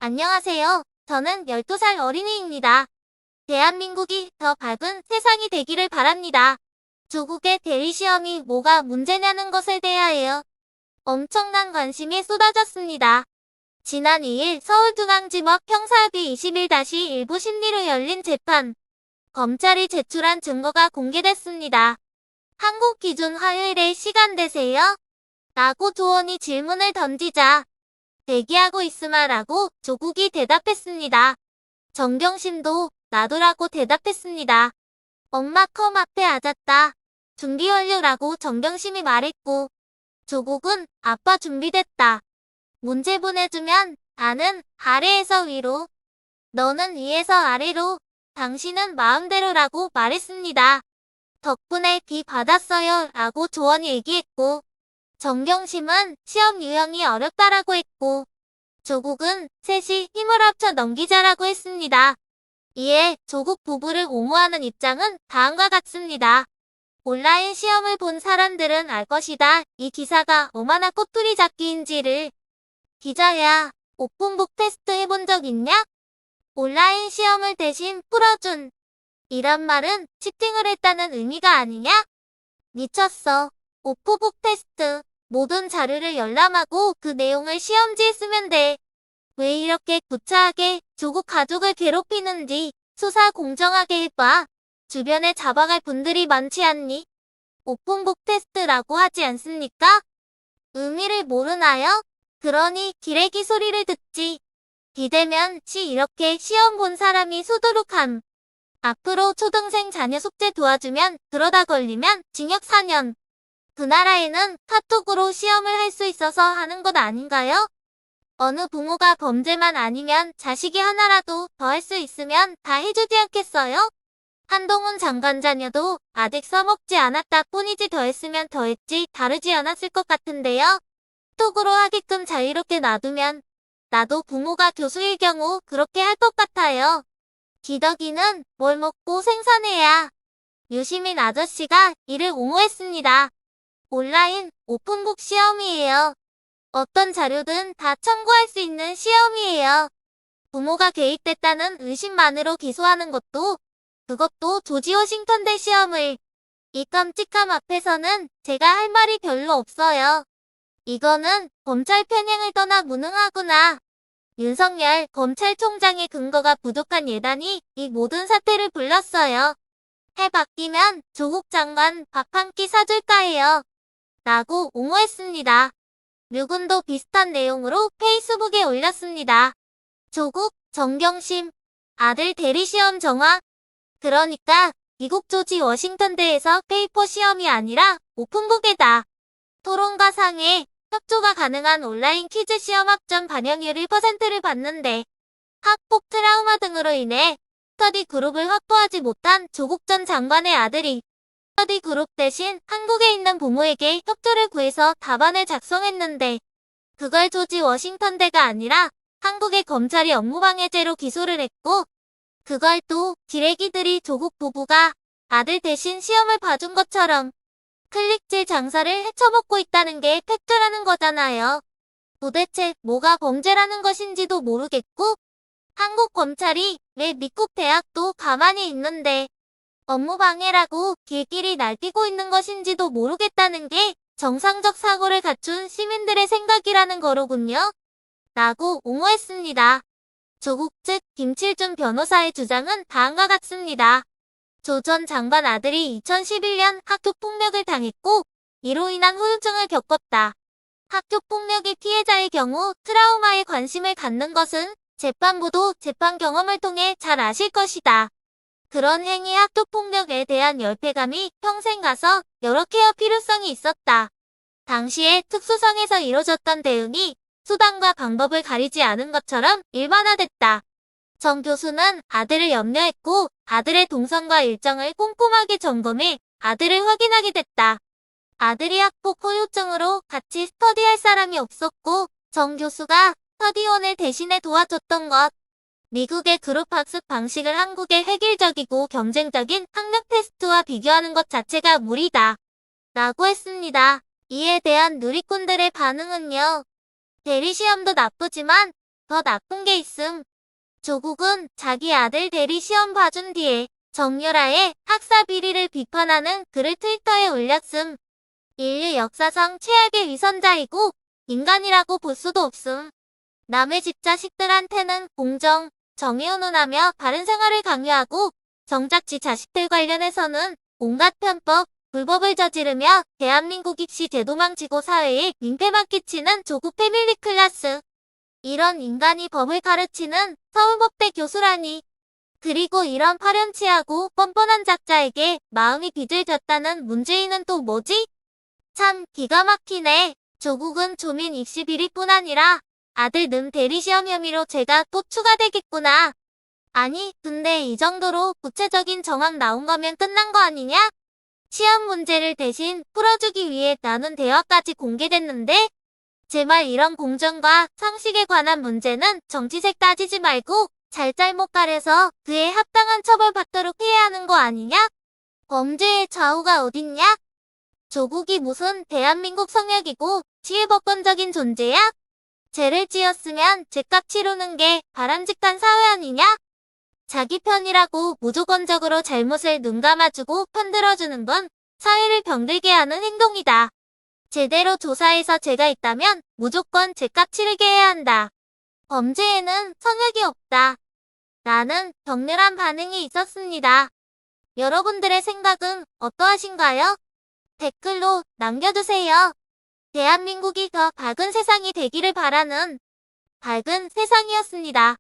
안녕하세요. 저는 12살 어린이입니다. 대한민국이 더 밝은 세상이 되기를 바랍니다. 조국의 대리시험이 뭐가 문제냐는 것에 대하여 엄청난 관심이 쏟아졌습니다. 지난 2일 서울중앙지법 형사합의 21-1부 심리로 열린 재판. 검찰이 제출한 증거가 공개됐습니다. 한국 기준 화요일에 시간 되세요? 라고 조원이 질문을 던지자 대기하고 있으마 라고 조국이 대답했습니다. 정경심도 나도라고 대답했습니다. 엄마 컴 앞에 앉았다. 준비 완료라고 정경심이 말했고 조국은 아빠 준비됐다. 문제 보내주면 나는 아래에서 위로, 너는 위에서 아래로, 당신은 마음대로라고 말했습니다. 덕분에 비 받았어요 라고 조원이 얘기했고 정경심은 시험 유형이 어렵다라고 했고 조국은 셋이 힘을 합쳐 넘기자라고 했습니다. 이에 조국 부부를 옹호하는 입장은 다음과 같습니다. 온라인 시험을 본 사람들은 알 것이다. 이 기사가 얼마나 꼬투리 잡기인지를. 기자야, 오픈북 테스트 해본 적 있냐? 온라인 시험을 대신 풀어준. 이런 말은 치팅을 했다는 의미가 아니냐? 미쳤어. 오픈북 테스트. 모든 자료를 열람하고 그 내용을 시험지에 쓰면 돼. 왜 이렇게 구차하게 조국 가족을 괴롭히는지 수사 공정하게 해봐. 주변에 잡아갈 분들이 많지 않니? 오픈북 테스트라고 하지 않습니까? 의미를 모르나요? 그러니 기레기 소리를 듣지. 비대면 시 이렇게 시험 본 사람이 수두룩함. 앞으로 초등생 자녀 숙제 도와주면 그러다 걸리면 징역 4년. 그 나라에는 카톡으로 시험을 할 수 있어서 하는 것 아닌가요? 어느 부모가 범죄만 아니면 자식이 하나라도 더 할 수 있으면 다 해주지 않겠어요? 한동훈 장관 자녀도 아직 써먹지 않았다 뿐이지 더 했으면 더 했지 다르지 않았을 것 같은데요. 톡으로 하게끔 자유롭게 놔두면 나도 부모가 교수일 경우 그렇게 할 것 같아요. 기덕이는 뭘 먹고 생산해야. 유시민 아저씨가 이를 옹호했습니다. 온라인 오픈북 시험이에요. 어떤 자료든 다 참고할 수 있는 시험이에요. 부모가 개입됐다는 의심만으로 기소하는 것도 그것도 조지 워싱턴대 시험을 이 깜찍함 앞에서는 제가 할 말이 별로 없어요. 이거는 검찰 편향을 떠나 무능하구나. 윤석열 검찰총장의 근거가 부족한 예단이 이 모든 사태를 불렀어요. 해 바뀌면 조국 장관 밥 한 끼 사줄까 해요. 라고 옹호했습니다. 류군도 비슷한 내용으로 페이스북에 올렸습니다. 조국, 정경심, 아들 대리시험 정화. 그러니까 미국 조지 워싱턴대에서 페이퍼 시험이 아니라 오픈북에다. 토론과 상회, 협조가 가능한 온라인 퀴즈 시험 학점 반영률 1%를 받는데 학폭 트라우마 등으로 인해 스터디 그룹을 확보하지 못한 조국 전 장관의 아들이 스터디 그룹 대신 한국에 있는 부모에게 협조를 구해서 답안을 작성했는데 그걸 조지 워싱턴대가 아니라 한국의 검찰이 업무방해죄로 기소를 했고 그걸 또 기레기들이 조국 부부가 아들 대신 시험을 봐준 것처럼 클릭질 장사를 헤쳐먹고 있다는 게 팩트라는 거잖아요. 도대체 뭐가 범죄라는 것인지도 모르겠고 한국 검찰이 왜 미국 대학도 가만히 있는데 업무방해라고 길길이 날뛰고 있는 것인지도 모르겠다는 게 정상적 사고를 갖춘 시민들의 생각이라는 거로군요. 라고 옹호했습니다. 조국 측 김칠준 변호사의 주장은 다음과 같습니다. 조 전 장관 아들이 2011년 학교폭력을 당했고 이로 인한 후유증을 겪었다. 학교폭력의 피해자의 경우 트라우마에 관심을 갖는 것은 재판부도 재판 경험을 통해 잘 아실 것이다. 그런 행위 학교폭력에 대한 열패감이 평생 가서 여러 케어 필요성이 있었다. 당시에 특수성에서 이뤄졌던 대응이 수단과 방법을 가리지 않은 것처럼 일반화됐다. 정 교수는 아들을 염려했고 아들의 동선과 일정을 꼼꼼하게 점검해 아들을 확인하게 됐다. 아들이 학폭 후유증으로 같이 스터디할 사람이 없었고 정 교수가 스터디원을 대신해 도와줬던 것. 미국의 그룹 학습 방식을 한국의 획일적이고 경쟁적인 학력 테스트와 비교하는 것 자체가 무리다. 라고 했습니다. 이에 대한 누리꾼들의 반응은요. 대리시험도 나쁘지만 더 나쁜 게 있음. 조국은 자기 아들 대리 시험 봐준 뒤에 정유라의 학사 비리를 비판하는 글을 트위터에 올렸음. 인류 역사상 최악의 위선자이고 인간이라고 볼 수도 없음. 남의 집 자식들한테는 공정, 정의 운운하며 바른 생활을 강요하고 정작 지 자식들 관련해서는 온갖 편법, 불법을 저지르며 대한민국 입시 대도망치고 사회에 민폐만 끼치는 조국 패밀리 클래스. 이런 인간이 법을 가르치는 서울법대 교수라니. 그리고 이런 파렴치하고 뻔뻔한 작자에게 마음이 빚을 졌다는 문재인은 또 뭐지? 참 기가 막히네. 조국은 조민 입시 비리뿐 아니라 아들 는 대리시험 혐의로 죄가 또 추가되겠구나. 아니, 근데 이 정도로 구체적인 정황 나온 거면 끝난 거 아니냐? 시험 문제를 대신 풀어주기 위해 나눈 대화까지 공개됐는데? 제발 이런 공정과 상식에 관한 문제는 정치색 따지지 말고 잘잘못 가려서 그에 합당한 처벌받도록 해야 하는 거 아니냐? 범죄의 좌우가 어딨냐? 조국이 무슨 대한민국 성역이고 시혜법권적인 존재야? 죄를 지었으면 죄값 치르는 게 바람직한 사회 아니냐? 자기 편이라고 무조건적으로 잘못을 눈 감아주고 편들어주는 건 사회를 병들게 하는 행동이다. 제대로 조사해서 죄가 있다면 무조건 죄값 치르게 해야 한다. 범죄에는 성역이 없다. 라는 격렬한 반응이 있었습니다. 여러분들의 생각은 어떠하신가요? 댓글로 남겨주세요. 대한민국이 더 밝은 세상이 되기를 바라는 밝은 세상이었습니다.